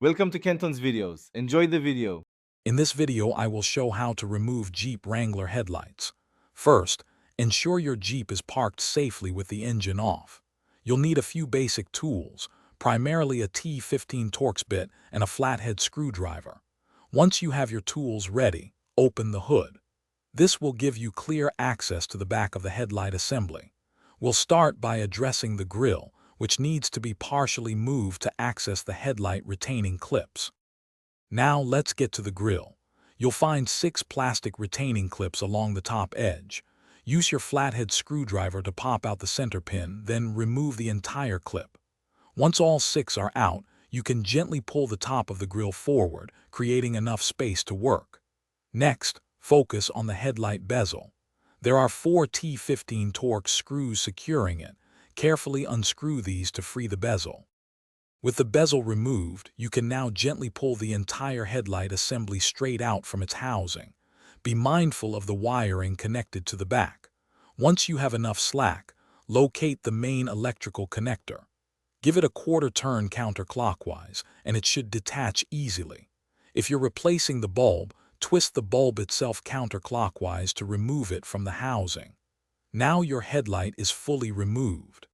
Welcome to Kenton's videos. Enjoy the video. In this video, I will show how to remove Jeep Wrangler headlights. First, ensure your Jeep is parked safely with the engine off. You'll need a few basic tools, primarily a T15 Torx bit and a flathead screwdriver. Once you have your tools ready, open the hood. This will give you clear access to the back of the headlight assembly. We'll start by addressing the grille, which needs to be partially moved to access the headlight retaining clips. Now let's get to the grille. You'll find 6 plastic retaining clips along the top edge. Use your flathead screwdriver to pop out the center pin, then remove the entire clip. Once all 6 are out, you can gently pull the top of the grille forward, creating enough space to work. Next, focus on the headlight bezel. There are 4 T15 Torx screws securing it. Carefully unscrew these to free the bezel. With the bezel removed, you can now gently pull the entire headlight assembly straight out from its housing. Be mindful of the wiring connected to the back. Once you have enough slack, locate the main electrical connector. Give it a quarter turn counterclockwise, and it should detach easily. If you're replacing the bulb, twist the bulb itself counterclockwise to remove it from the housing. Now your headlight is fully removed.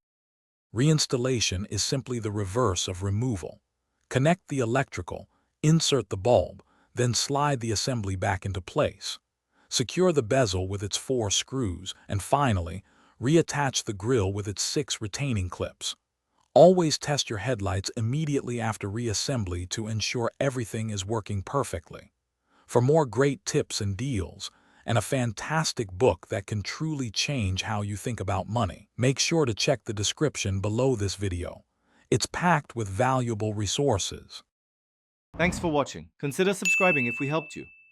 Reinstallation is simply the reverse of removal. Connect the electrical, insert the bulb, then slide the assembly back into place. Secure the bezel with its 4 screws, and finally, reattach the grille with its 6 retaining clips. Always test your headlights immediately after reassembly to ensure everything is working perfectly. For more great tips and deals, and a fantastic book that can truly change how you think about money, make sure to check the description below this video. It's packed with valuable resources. Thanks for watching. Consider subscribing if we helped you.